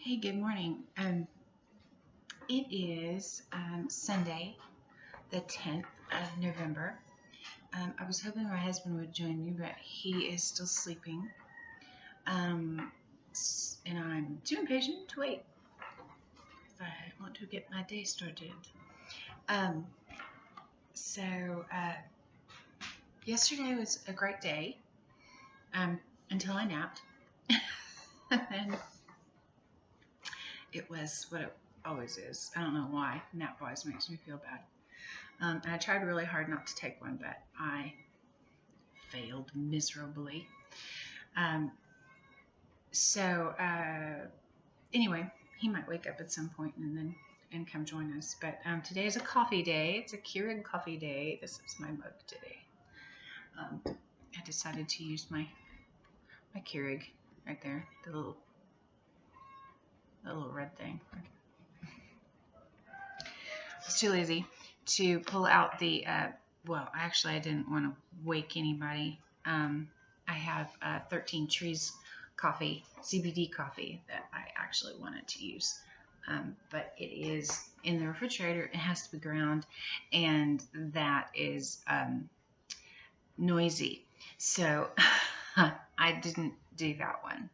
Hey, good morning. It is Sunday, the 10th of November. I was hoping my husband would join me, but he is still sleeping. And I'm too impatient to wait if I want to get my day started. Um, so, yesterday was a great day until I napped. And it was what it always is. I don't know why. Nap always makes me feel bad. And I tried really hard not to take one, but I failed miserably. Anyway, he might wake up at some point and come join us. But today is a coffee day. It's a Keurig coffee day. This is my mug today. I decided to use my Keurig right there, the little red thing. I was too lazy to pull out the, I didn't want to wake anybody. I have 13 Trees coffee, CBD coffee, that I actually wanted to use. But it is in the refrigerator. It has to be ground, and that is noisy. So I didn't do that one.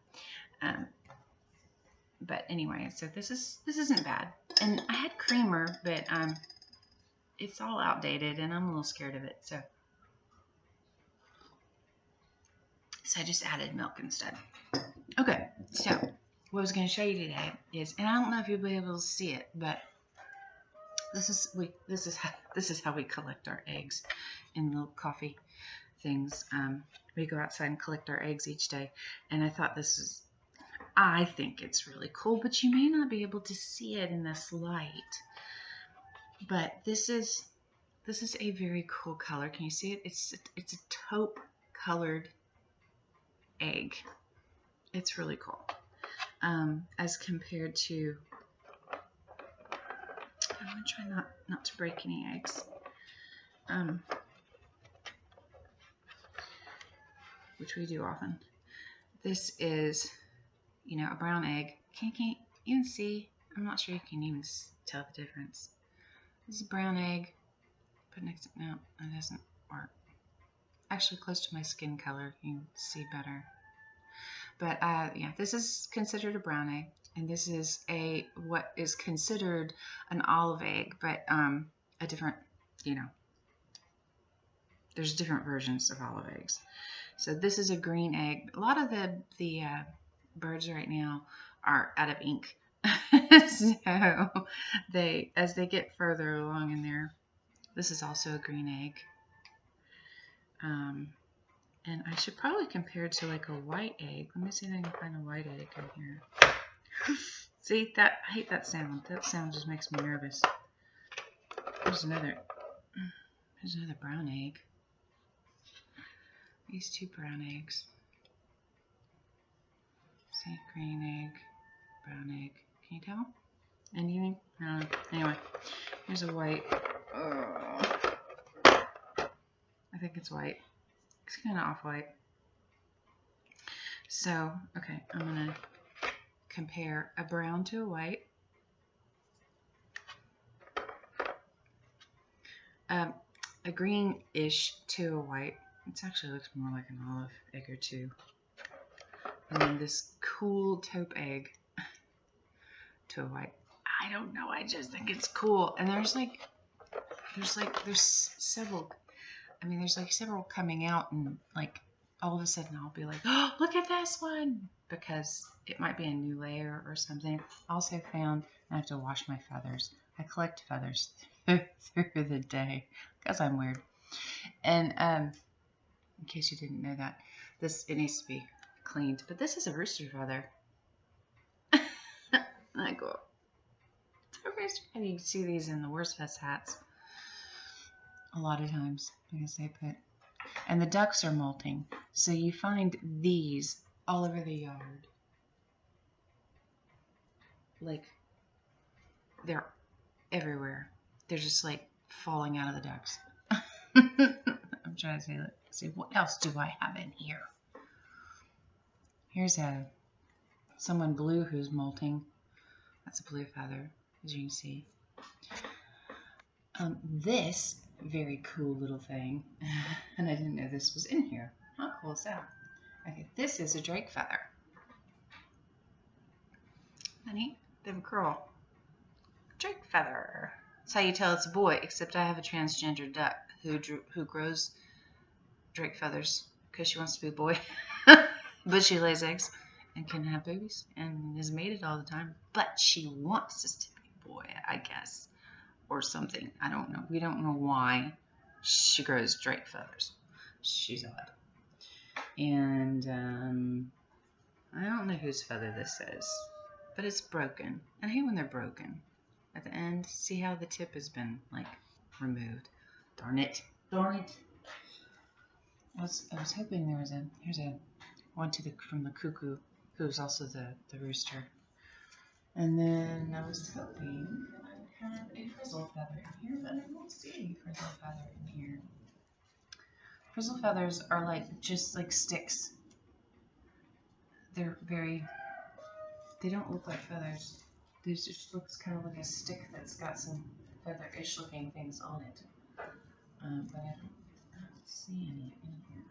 But anyway, so this isn't bad. And I had creamer, but it's all outdated, and I'm a little scared of it. So I just added milk instead. Okay, so what I was going to show you today is, and I don't know if you'll be able to see it, but this is how we collect our eggs in little coffee things. We go outside and collect our eggs each day, and I think it's really cool, but you may not be able to see it in this light. But this is a very cool color. Can you see it? It's a taupe colored egg. It's really cool. As compared to, I'm going to try not to break any eggs. Which we do often. This is, a brown egg. Can you even see? I'm not sure you can even tell the difference. This is a brown egg. But next, no, it doesn't work. Actually, close to my skin color, you can see better. But this is considered a brown egg, and this is what is considered an olive egg, but a different, there's different versions of olive eggs. So this is a green egg. A lot of the birds right now are out of ink. So as they get further along in there, this is also a green egg. And I should probably compare it to like a white egg. Let me see if I can find a white egg in here. See, I hate that sound. That sound just makes me nervous. There's another brown egg. These two brown eggs. See, green egg, brown egg. Can you tell? Anything? Anyway, here's a white. I think it's white. It's kind of off-white. So, okay, I'm going to compare a brown to a white. A greenish to a white. It actually looks more like an olive egg or two. And then this cool taupe egg to a white. I don't know. I just think it's cool. And there's several. I mean, there's like several coming out, and like all of a sudden I'll be like, oh, look at this one, because it might be a new layer or something. I also found I have to wash my feathers. I collect feathers through the day because I'm weird. And in case you didn't know that, it needs to be cleaned. But this is a rooster feather. I go. And you can see these in the worst fest hats a lot of times because and the ducks are molting. So you find these all over the yard. Like, they're everywhere. They're just like falling out of the ducks. I'm trying to see what else do I have in here. Here's someone blue who's molting. That's a blue feather, as you can see. This very cool little thing, and I didn't know this was in here. How cool is that? Okay, this is a drake feather. Honey, they have a curl. Drake feather. That's how you tell it's a boy, except I have a transgender duck who grows drake feathers because she wants to be a boy. But she lays eggs and can have babies and is mated all the time. But she wants us to be a boy, I guess. Or something. I don't know. We don't know why she grows drake feathers. She's odd. And I don't know whose feather this is, but it's broken. I hate when they're broken. At the end, see how the tip has been like removed. Darn it. Darn it. I was hoping there was here's one from the cuckoo, who's also the rooster. And then I was hoping I would have a frizzle feather in here, but I don't see any frizzle feather in here. Frizzle feathers are just like sticks. They don't look like feathers. They just looks kind of like a stick that's got some feather-ish looking things on it. But I don't see any in here.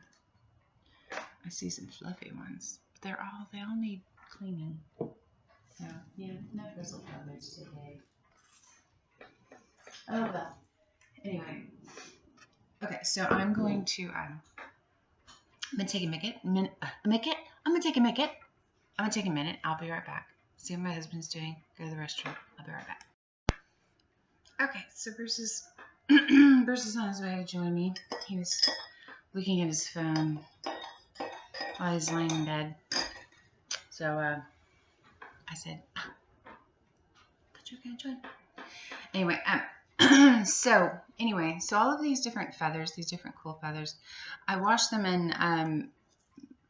I see some fluffy ones, but they all need cleaning. So yeah, no frizzle feathers today. Oh well. Anyway. Okay, so I'm going to I'm gonna take a minute. I'll be right back. See what my husband's doing. Go to the restroom. I'll be right back. Okay, so Bruce is on his way to join me. He was looking at his phone while he's laying in bed. So I said, "Thought you were gonna join." Anyway, so all of these different feathers, these different cool feathers, I wash them and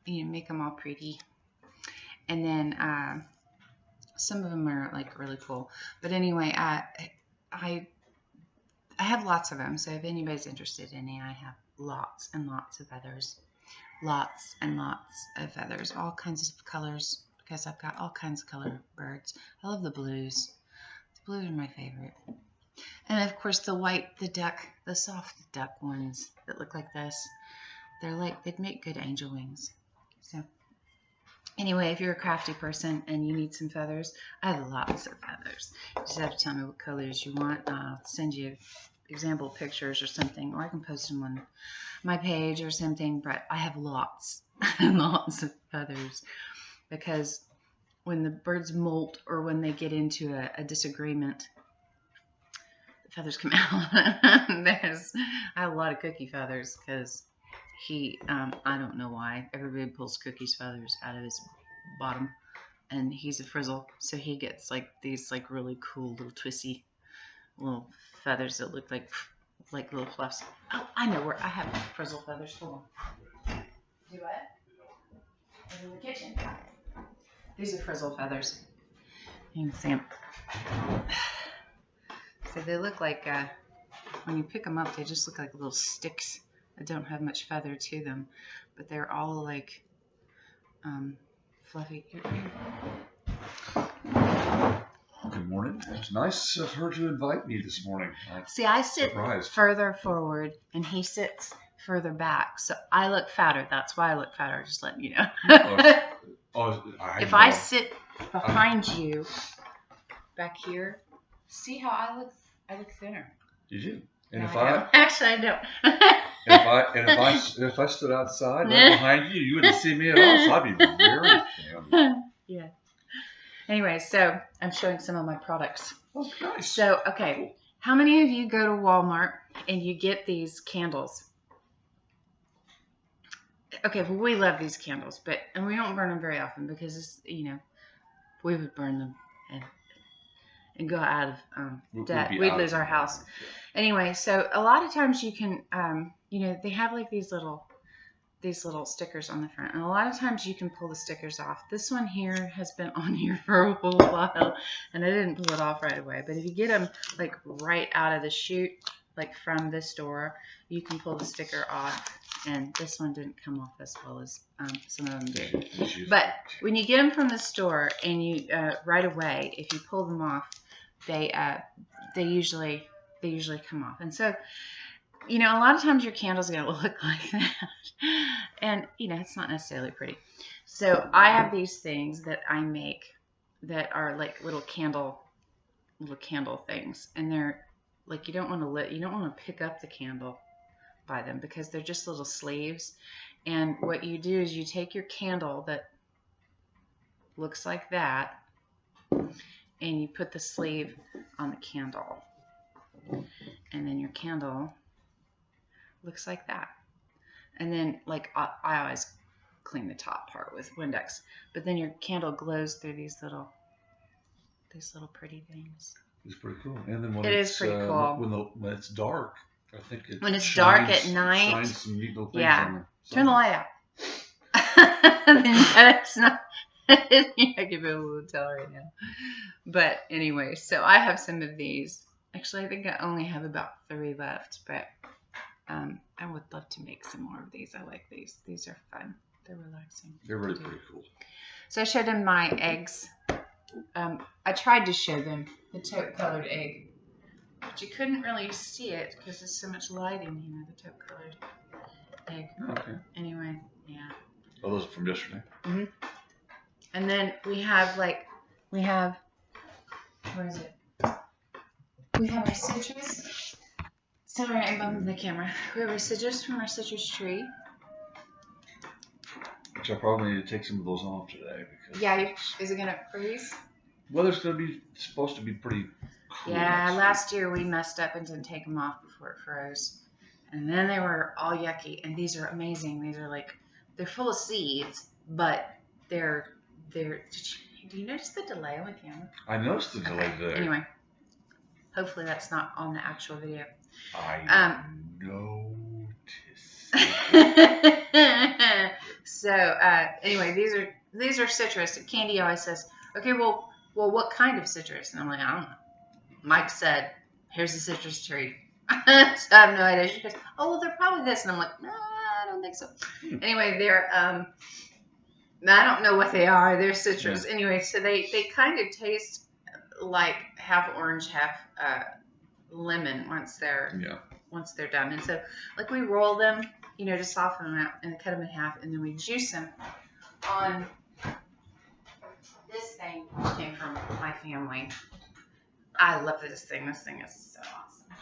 make them all pretty. And then some of them are like really cool. But anyway, I have lots of them. So if anybody's interested in any, I have lots and lots of feathers. Lots and lots of feathers, all kinds of colors, because I've got all kinds of color birds. I love the blues. The blues are my favorite. And of course the white, the duck, the soft duck ones that look like this. They'd make good angel wings. So anyway, if you're a crafty person and you need some feathers, I have lots of feathers. You just have to tell me what colors you want. I'll send you example pictures or something, or I can post them on my page or something. But I have lots and lots of feathers, because when the birds molt or when they get into a disagreement, the feathers come out. I have a lot of Cookie feathers because I don't know why. Everybody pulls Cookie's feathers out of his bottom, and he's a frizzle, so he gets like these like really cool little twisty little feathers that look like little fluffs. Oh, I know where I have frizzle feathers. Hold on. Do what? In the kitchen. These are frizzle feathers. You can see them. So they look like, when you pick them up, they just look like little sticks that don't have much feather to them, but they're all like fluffy. Good morning. It's nice of her to invite me this morning. See, I sit further forward and he sits further back, so I look fatter. That's why I look fatter. Just letting you know. If I sit behind you back here, see how I look? I look thinner. You do. And no, actually I don't. if I stood outside right behind you, you wouldn't see me at all. So I'd be very thin. Yeah. Anyway, so I'm showing some of my products. Oh, nice. So, okay, cool. How many of you go to Walmart and you get these candles? Okay, well, we love these candles, and we don't burn them very often because it's, we would burn them and go out of debt. We'd lose our house. Yeah. Anyway, so a lot of times you can, they have like these little stickers on the front, and a lot of times you can pull the stickers off. This one here has been on here for a whole while, and I didn't pull it off right away. But if you get them like right out of the chute, like from the store, you can pull the sticker off. And this one didn't come off as well as some of them did. But when you get them from the store, and you right away, if you pull them off, they usually come off. And so, a lot of times your candle's going to look like that, and it's not necessarily pretty. So I have these things that I make that are like little candle things, and they're like you don't want to pick up the candle by them because they're just little sleeves. And what you do is you take your candle that looks like that, and you put the sleeve on the candle, and then your candle looks like that. And then like I always clean the top part with Windex, but then your candle glows through these little pretty things. It's pretty cool. And then it is pretty cool when it's dark, I think when it's dark at night. Shines some neat little things on turn the light out. It's not. I could be able to tell right now. But anyway, so I have some of these. Actually, I think I only have about 3 left, but I would love to make some more of these. I like these. These are fun. They're relaxing. They're really pretty cool. So I showed them my eggs. I tried to show them the taupe-colored egg, but you couldn't really see it because there's so much light in here, the taupe-colored egg. Okay. Anyway, yeah. Oh, those are from yesterday? Mm-hmm. And then we have, where is it? We have our citrus. Sorry, I'm bumping the camera. We have our citrus from our citrus tree. Which I probably need to take some of those off today. Because yeah, is it going to freeze? Weather's supposed to be pretty cool. Yeah, last year we messed up and didn't take them off before it froze. And then they were all yucky. And these are amazing. These are they're full of seeds, but they're do you notice the delay on the camera? I noticed the delay there. Anyway, hopefully that's not on the actual video. I noticed. So anyway, these are citrus. Candy always says, okay, well, what kind of citrus? And I'm like, I don't know. Mike said, here's the citrus tree. So I have no idea. She goes, oh, well, they're probably this. And I'm like, no, I don't think so. Anyway, they're, I don't know what they are. They're citrus. Yeah. Anyway, so they kind of taste like half orange, half lemon once they're done. And so, we roll them, to soften them out and cut them in half, and then we juice them on this thing, which came from my family. I love this thing. This thing is so awesome.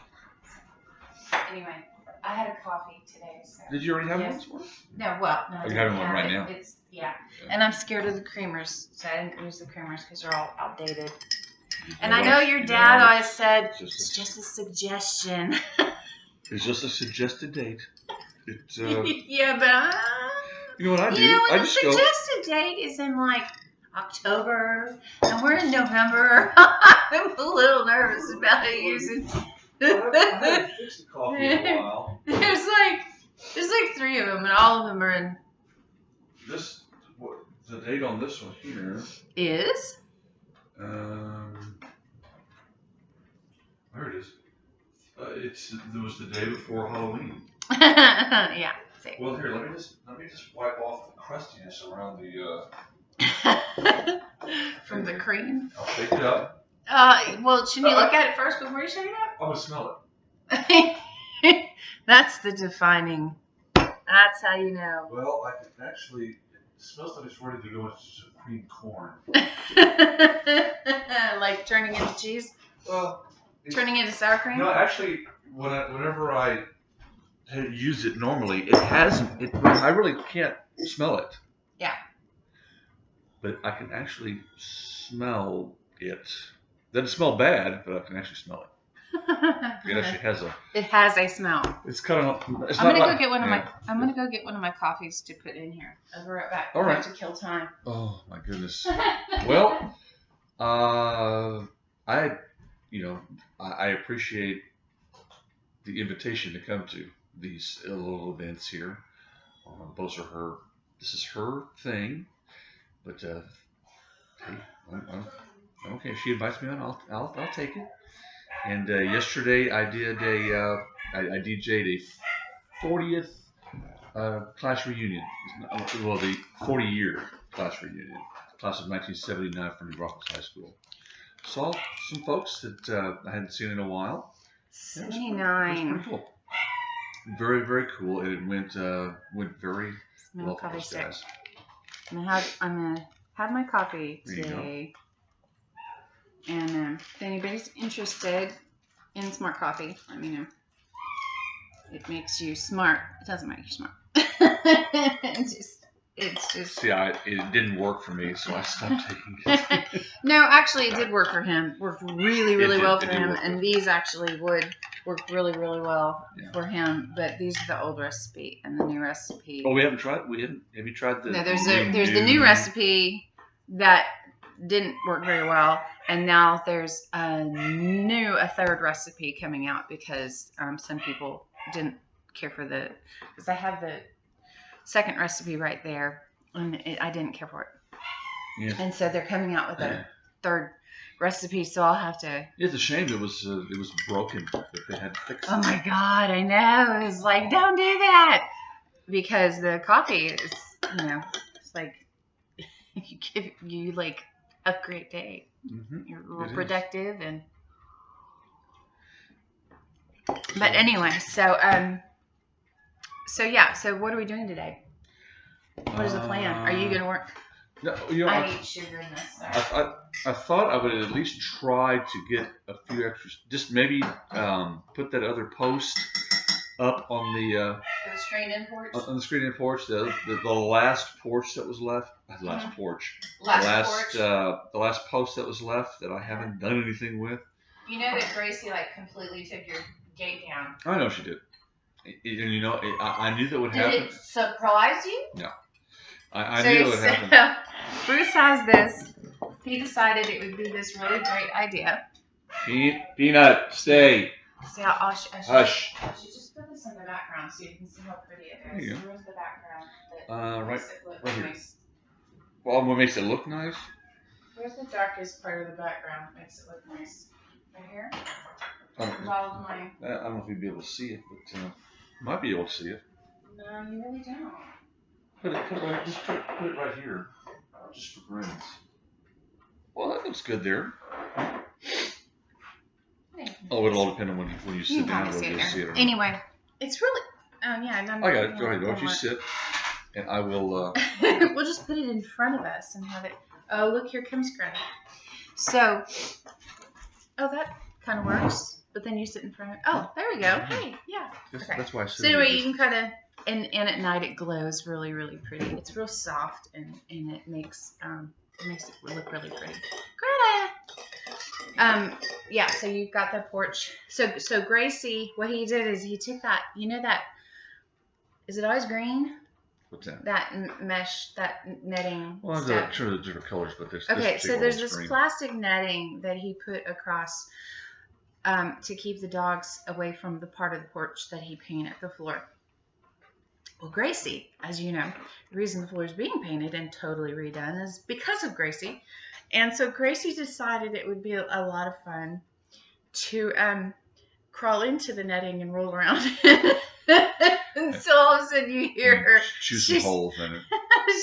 Anyway, I had a coffee today. So. Did you already have one this morning? No, Are you having one right now? Yeah. And I'm scared of the creamers, so I didn't use the creamers because they're all outdated. And I know your dad always said, it's just a suggestion. It's just a suggested date. Yeah, but you know what I do? The suggested date is in October, and we're in November. I'm a little nervous about it using. I haven't fixed the coffee in a while. There's 3 of them, and all of them are in. The date on this one here is. There it is. It was the day before Halloween. Yeah. See. Well, here, let me just wipe off the crustiness around the. From the cream. I'll shake it up. Well, shouldn't you look at it first before you shake it up? I'm gonna smell it. That's the defining. That's how you know. Well, I can actually. It smells like it's ready to go into some cream corn. Like turning into cheese? Well, turning into sour cream? No, actually, whenever I use it normally, it hasn't. I really can't smell it. Yeah. But I can actually smell it. Doesn't smell bad, but I can actually smell it. It actually has a. It has a smell. It's kind of. I'm gonna go get one of my. I'm gonna go get one of my coffees to put in here. I'll be right back. All right. To kill time. Oh my goodness. Well, I appreciate the invitation to come to these little events here. This is her thing, but hey, I'm okay. If she invites me on, I'll take it. And yesterday I did I DJ'd a 40th class reunion. Well, the 40-year class reunion, class of 1979 from New Rockland High School. Saw some folks that I hadn't seen in a while. It was 79. pretty cool. Very, very cool. It went very well for those guys. I'm gonna have my coffee today. And if anybody's interested in smart coffee, let me know. It makes you smart. It doesn't make you smart. It's just. See, it didn't work for me, so I stopped taking it. No, actually, it did work for him. Worked really, really well for him. And these actually would work really, really well for him. But these are the old recipe and the new recipe. Oh, we haven't tried. Have you tried the? No, there's the new recipe that didn't work very well, and now there's a third recipe coming out because some people didn't care for because I have the second recipe right there, and I didn't care for it. Yeah. And so they're coming out with a third recipe, so I'll have to. It's a shame it was broken that they had to fix it. Oh my God, I know. It's like, don't do that, because the coffee is, it's like you like a great day. Mm-hmm. You're real productive and. But anyway, so what are we doing today? What is the plan? Are you gonna work? No, I eat sugar in this. I thought I would at least try to get a few extras. Just maybe put that other post up on the screened-in porch. On the screened-in porch, the last porch that was left. The last porch. The last post that was left that I haven't done anything with. You know that Gracie completely took your gate down. I know she did. And I knew that would happen. Did it surprise you? No. I knew it would happen. So Bruce has this. He decided it would be this really great idea. Peanut, stay. See, I should just put this in the background so you can see how pretty it is. There you go. Where's the background? Right here. Nice? Well, what makes it look nice? Where's the darkest part of the background that makes it look nice? Right here? I don't know if you'd be able to see it, but you might be able to see it. No, you really don't. Put it right here, just for grins. Well, that looks good there. Oh, it'll all depend on when you sit down whether you see it or not. Anyway, it's really. I got it. Go ahead. Why don't you sit, and I will. We'll just put it in front of us and have it. Oh, look! Here comes Greta. So, that kind of works. But then you sit in front of. Oh, there we go. Hey, yeah. That's why I sit. So anyway, you can kind of. And at night it glows really, really pretty. It's real soft and it makes it look really pretty. Greta! Yeah, so you've got the porch. So Gracie, what he did is he took that, is it always green? What's that? That mesh, that netting. Well, I'm sure there's different colors, but there's so there's this plastic netting that he put across to keep the dogs away from the part of the porch that he painted the floor. Well, Gracie, as you know, the reason the floor is being painted and totally redone is because of Gracie. And so Gracie decided it would be a lot of fun to crawl into the netting and roll around. And so all of a sudden you hear her. Choose some holes in it.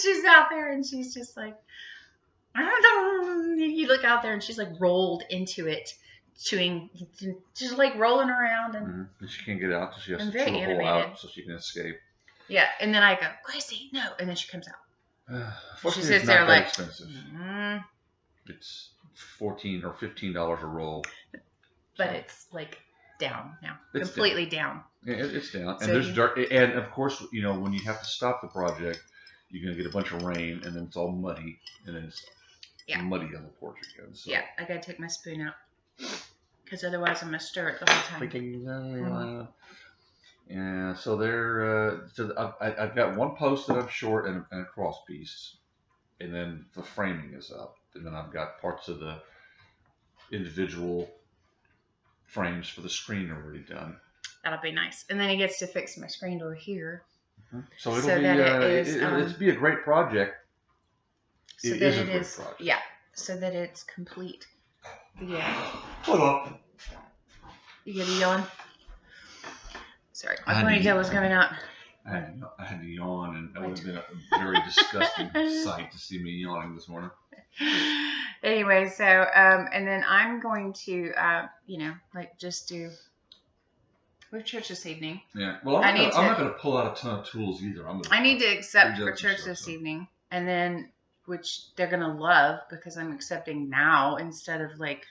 She's out there and she's just like, you look out there and she's like rolled into it, chewing, just like rolling around. And but she can't get out, so she has to very chew a hole animated. out so she can escape. Yeah, and then I go, Gracie, no, and then she comes out. She sits there like, expensive. It's $14 or $15 a roll. But it's like down now, completely down. Yeah, it's down, and there's dirt. And of course, when you have to stop the project, you're gonna get a bunch of rain, and then it's all muddy, and then it's muddy on the porch again. So. Yeah, I gotta take my spoon out because otherwise I'm gonna stir it the whole time. Yeah, so I've got one post that I'm short and a cross piece, and then the framing is up, and then I've got parts of the individual frames for the screen already done. That'll be nice, and then he gets to fix my screen door here. So it'll be a great project. It is a great project. Yeah, so that it's complete. Yeah. Hold up. You get a yawn? Sorry, my ponytail was coming out. I had to yawn, and that would have been a very disgusting sight to see me yawning this morning. Anyway, so and then I'm going to just do. We have church this evening. Yeah. Well, I'm not going to pull out a ton of tools either. I need to accept for church this evening, and then which they're going to love because I'm accepting now instead of like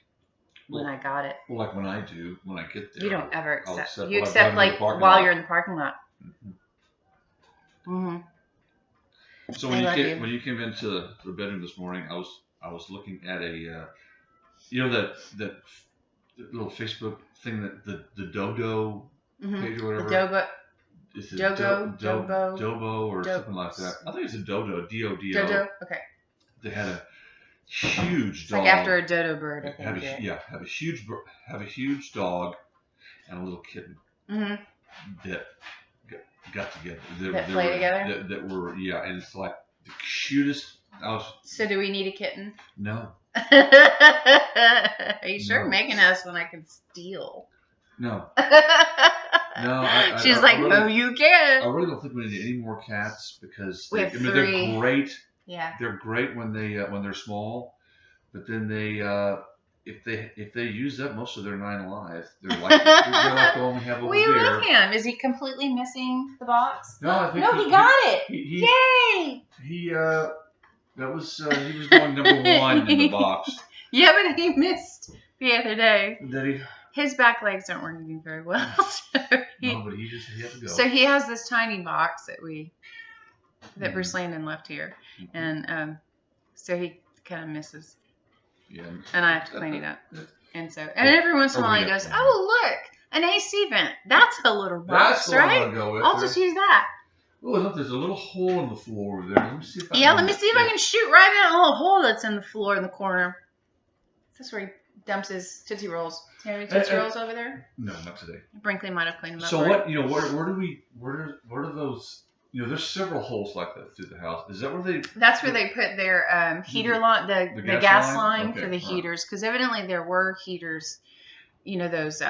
when I got it. Well, like when I get there. You don't ever accept. You accept like while you're in the parking lot. Mm-hmm. So when you came into the bedroom this morning, I was looking at a that little Facebook thing that the Dodo page or whatever. It's a Dobo or something like that. I think it's a Dodo, D-O-D-O. Dodo, okay. They had a huge dog. Like after a dodo bird, I think. Have a huge dog and a little kitten that got together. Play together? That were, and it's like the cutest. So do we need a kitten? No. Are you sure? Making us when I can steal. No. No. She's like, no, you can't. I really don't think we need any more cats because we have 3. They're great. Yeah. They're great when they're small, but then they if they use up most of their 9 lives, they're like the one we have over there. We love him. Is he completely missing the box? No, I think he got it. Yay! He was going number 1 in the box. Yeah, but he missed the other day. Did he? His back legs aren't working very well. But he had to go. So he has this tiny box that Bruce Landon left here, and so he kind of misses. Yeah. And I have to clean it up, and every once in a while he goes, "Oh look, an AC vent. That's a little box, right? I'll just use that." Oh, look, there's a little hole in the floor over there. Let me see if I can shoot right in that little hole that's in the floor in the corner. That's where he dumps his Tootsie Rolls. Do you have any Tootsie Rolls over there? No, not today. Brinkley might have cleaned them up. So where do those, there's several holes like that through the house. Is that where they? That's where they put their heater line, the gas line for the heaters. Because evidently there were heaters, those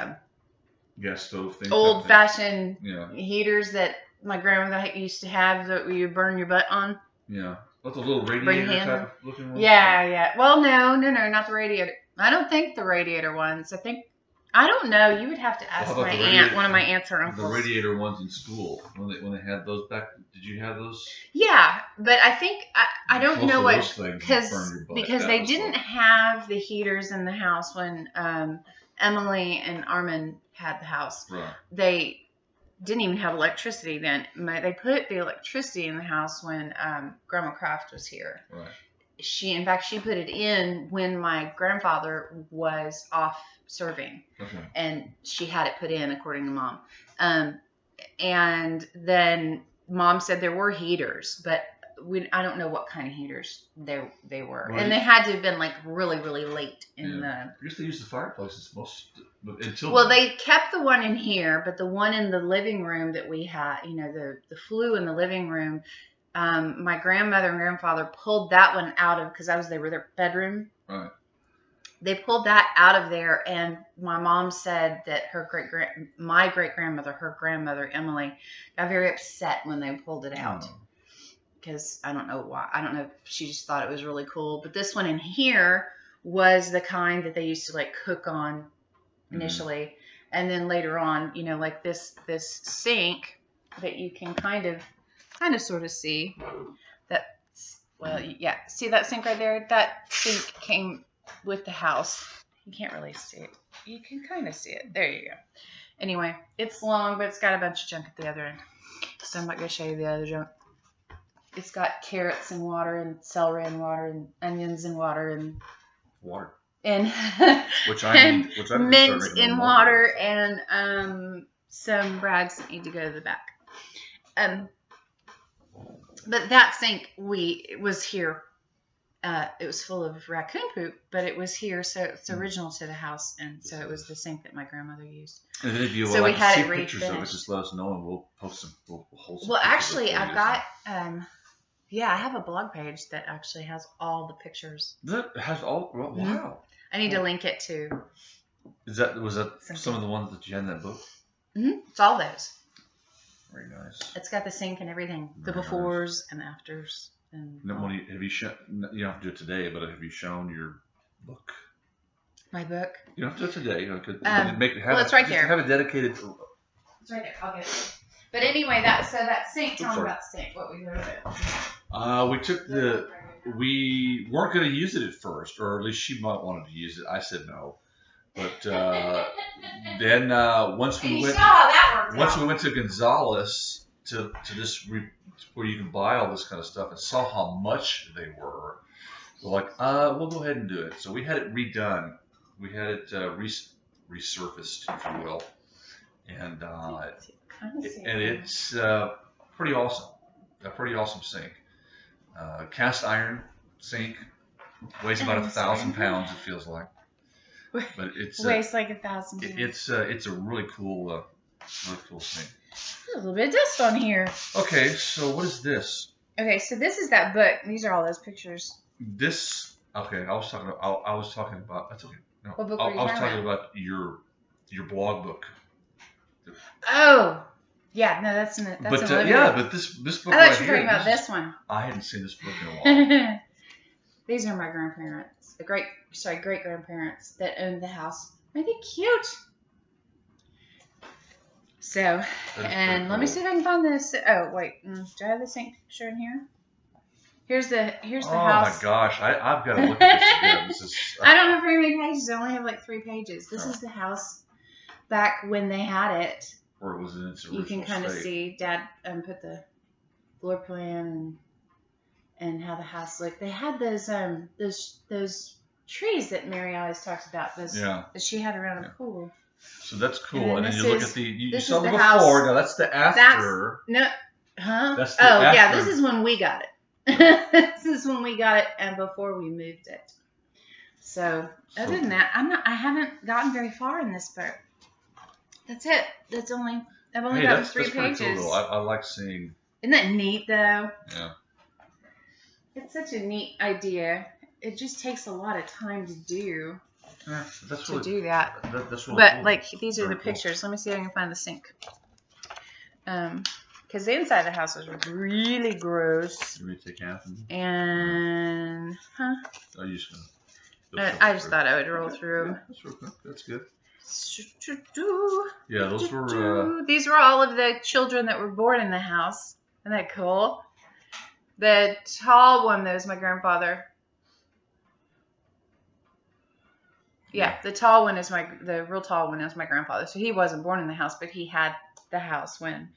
gas stove things. Old fashioned heaters that my grandmother used to have that you burn your butt on. Yeah. What's a little radiator type of looking one? Yeah. Well, no, not the radiator. I don't think the radiator ones. I don't know. You would have to ask my aunt, one of my aunts or uncles. The radiator ones in school when they had those back. Did you have those? Yeah, but I think I don't know what because they didn't have the heaters in the house when Emily and Armin had the house. Right. They didn't even have electricity then. They put the electricity in the house when Grandma Kraft was here. Right. In fact, she put it in when my grandfather was off serving. Okay. And she had it put in according to Mom. And then Mom said there were heaters, but I don't know what kind of heaters they were. Right. And they had to have been like really, really late in the... I guess they used the fireplaces until... Well, they kept the one in here, but the one in the living room that we had, the flue in the living room, my grandmother and grandfather pulled that one out of, because they were their bedroom. Right. They pulled that out of there, and my mom said that my great grandmother, her grandmother Emily, got very upset when they pulled it out. Because I don't know why. I don't know if she just thought it was really cool. But this one in here was the kind that they used to like cook on initially, and then later on, like this sink that you can kind of sort of see. See that sink right there? That sink came with the house. You can't really see it. You can kind of see it. There you go. Anyway, it's long, but it's got a bunch of junk at the other end. So I'm not going to show you the other junk. It's got carrots and water and celery and water and onions and water and mint in water and some rags that need to go to the back. But that sink was here. It was full of raccoon poop, but it was here, so it's original to the house, and so it was the sink that my grandmother used. And if you would like to see pictures of it, just let us know, and we'll post some. Well, actually, I've got. I have a blog page that actually has all the pictures. That has all. Wow. I need to link it to Was that Something. some of the ones that you had in that book? It's all those. Very nice. It's got the sink and everything. Very the befores and afters. And Have you shown? You don't have to do it today, but have you shown your book? my book. You don't have to do it today. You know, It's right there. Have it dedicated. It's right there. I'll get it. But anyway, that sink. Tell me about the sink. What we did with it. We weren't going to use it at first, or at least she might wanted to use it. I said no, but then once we went to Gonzales to this where you can buy all this kind of stuff and saw how much they were, we're like, we'll go ahead and do it. So we had it redone. We had it resurfaced, if you will, and it's pretty awesome. A pretty awesome sink. Cast iron sink, weighs about 1,000 pounds. It feels like, but it's weighs like 1,000 pounds. It's a really cool sink. A little bit of dust on here. Okay, so what is this? Okay, so this is that book. These are all those pictures. Okay, I was talking about. That's okay. No, what book I were you was talking talking about your blog book. Oh. Yeah, no, that's in the But this book. I thought you were talking about this one. I hadn't seen this book in a while. These are my grandparents, great grandparents that owned the house. Aren't they cute? So, and let me see if I can find this. Oh wait, do I have the sink picture in here? Here's the house. Oh my gosh, I've got to look at this again. I don't have very many pages. I only have like 3 pages. This is the house back when they had it. Or it was in its original You can kind of state. see Dad put the floor plan and how the house looked. They had those trees that Mary always talks about. That she had around a pool. So that's cool. And then you look at you saw the before. Now that's the after. That's the after. Yeah. This is when we got it. This is when we got it, and before we moved it. So other than that, I haven't gotten very far in this book. That's it. I've only got 3 pages. Cool, I like seeing. Isn't that neat, though? Yeah. It's such a neat idea. It just takes a lot of time to do. Yeah, that's to do that. That's really but cool. Like these are the pictures. Let me see if I can find the sink. Because the inside of the house was really gross. You want me to take half? And I just thought I would roll through them. That's good. Yeah, those were. These were all of the children that were born in the house. Isn't that cool? The tall one, that was my grandfather. Yeah, the tall one the real tall one is my grandfather. So he wasn't born in the house, but he had the house when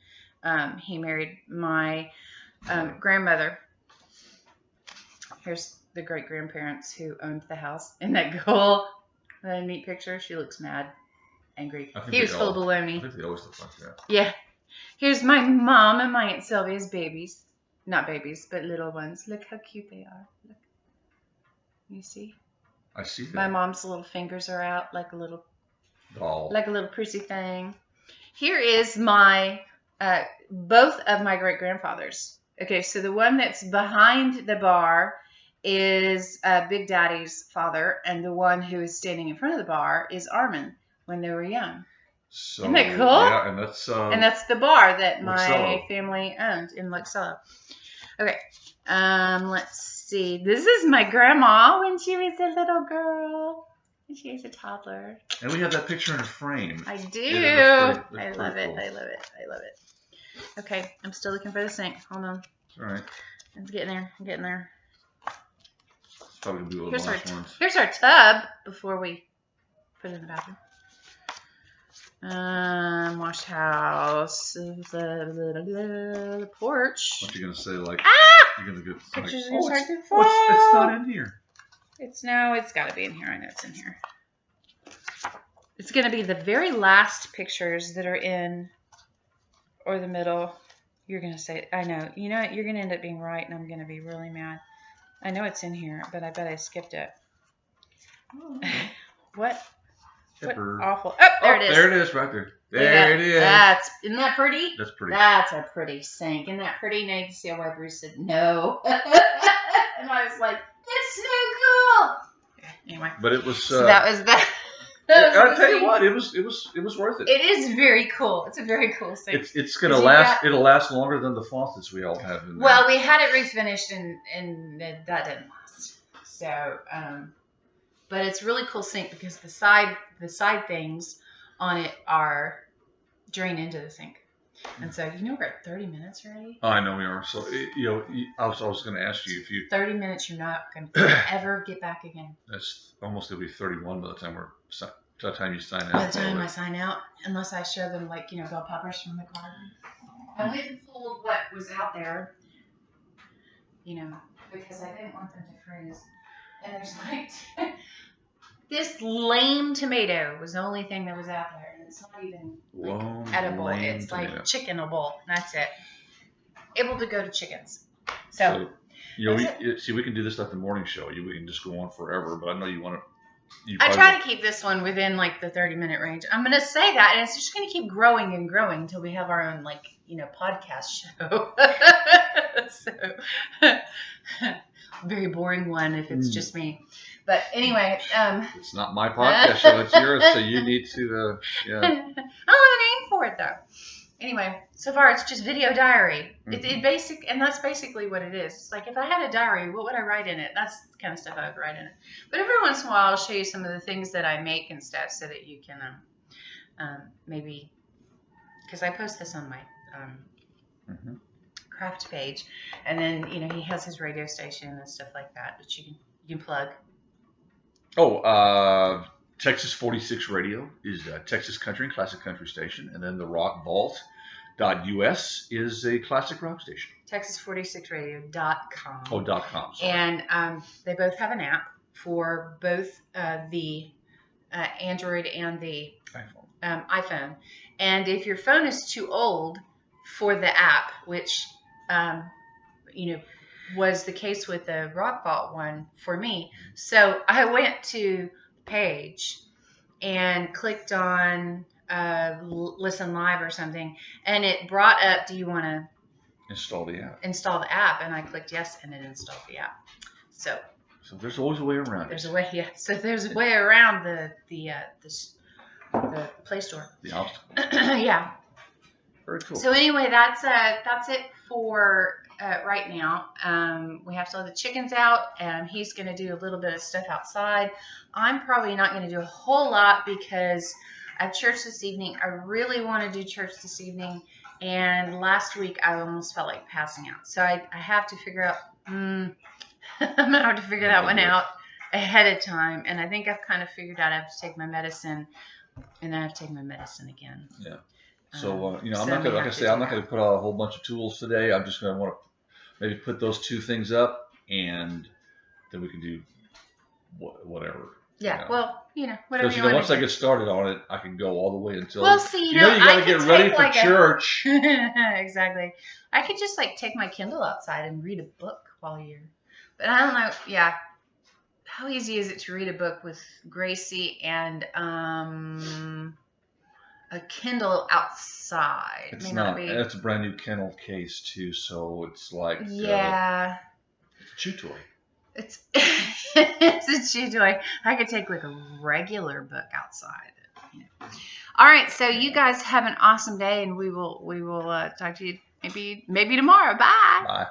he married my grandmother. Here's the great grandparents who owned the house. Isn't that cool? A neat picture. She looks mad, angry. He was full of baloney. I think they always look like that. Yeah. Here's my mom and my Aunt Sylvia's babies. Not babies, but little ones. Look how cute they are. Look. You see? I see that. My mom's little fingers are out like a little doll. Like a little prissy thing. Here is my both of my great grandfathers. Okay, so the one that's behind the bar is Big Daddy's father, and the one who is standing in front of the bar is Armin when they were young. So, isn't that cool? Yeah, and that's the bar that my Luxello. family owned in Luxello. Okay, let's see. This is my grandma when she was a little girl. And she was a toddler. And we have that picture in a frame. I do. Yeah, I love it. I love it. Okay, I'm still looking for the sink. Hold on. All right. I'm getting there. It's probably going to be one of the last ones. Here's our tub before we put it in the bathroom. Wash house, the porch. What you going to say? Like, you're going to get pictures it's not in here. It's got to be in here. I know it's in here. It's going to be the very last pictures that are in, or the middle. You're going to say, I know. You know what? You're going to end up being right, and I'm going to be really mad. I know it's in here, but I bet I skipped it. Oh. What? Pepper. What awful. Oh, there it is. There it is, right there. There it is. Isn't that pretty? That's pretty. That's a pretty sink. Isn't that pretty? Now you can see why Bruce said no. And I was like, it's so cool. Okay, anyway. But it was. So that was that. I'll tell you what, it was worth it. It is very cool. It's a very cool thing. It's gonna last. It'll last longer than the faucets we all have in there. Well, we had it refinished and that didn't last. So, but it's a really cool sink because the side things on it are drain into the sink. And so, we're at 30 minutes already. I know we are. So, I was going to ask you if you 30 minutes, you're not going to ever get back again. That's almost going to be 31 by the time you sign out. By the time I sign out, unless I show them bell poppers from the garden. I went and pulled what was out there, because I didn't want them to freeze. And there's this lame tomato was the only thing that was out there, and it's not even edible. It's like chickenable. That's it. Able to go to chickens. So we can do this at the morning show. We can just go on forever, but I know you want to. I try to keep this one within the 30-minute range. I'm gonna say that, and it's just gonna keep growing and growing until we have our own podcast show. So very boring one if it's just me. But anyway, it's not my podcast show; it's yours. So you need to, yeah. I don't have a name for it though. Anyway, so far it's just video diary. Mm-hmm. And that's basically what it is. It's like if I had a diary, what would I write in it? That's the kind of stuff I would write in it. But every once in a while, I'll show you some of the things that I make and stuff, so that you can maybe, because I post this on my craft page, and then he has his radio station and stuff like that you can plug. Oh, Texas 46 Radio is a Texas country and classic country station, and then the Rock Vault.us is a classic rock station. Texas46radio.com. Oh, .com. Sorry. And they both have an app for both the Android and the iPhone. And if your phone is too old for the app, which was the case with the Rock Vault one for me, so I went to page and clicked on listen live or something, and it brought up, do you want to install the app? And I clicked yes, and it installed the app. So there's always a way around it. So there's a way around the Play Store. The obstacle. Yeah. Very cool. So anyway, that's it for right now. We have to let the chickens out, and he's going to do a little bit of stuff outside. I'm probably not going to do a whole lot because I have church this evening. I really want to do church this evening, and last week I almost felt like passing out. So I have to figure out, I'm going to have to figure that one out ahead of time, and I think I've kind of figured out I have to take my medicine, and then I have to take my medicine again. Yeah. So, I'm not going to, I'm not going to put out a whole bunch of tools today. I'm just going to want to maybe put those two things up, and then we can do whatever. Yeah, whatever you want to once I get started on it, I can go all the way until. Well, see, you got to get ready for church. Exactly. I could just take my Kindle outside and read a book while you're. But I don't know. Yeah. How easy is it to read a book with Gracie and a Kindle outside? It's not. It's a brand new Kindle case too, so it's like it's a chew toy. It's a chew toy. I could take a regular book outside. All right, so you guys have an awesome day, and we will talk to you maybe tomorrow. Bye. Bye.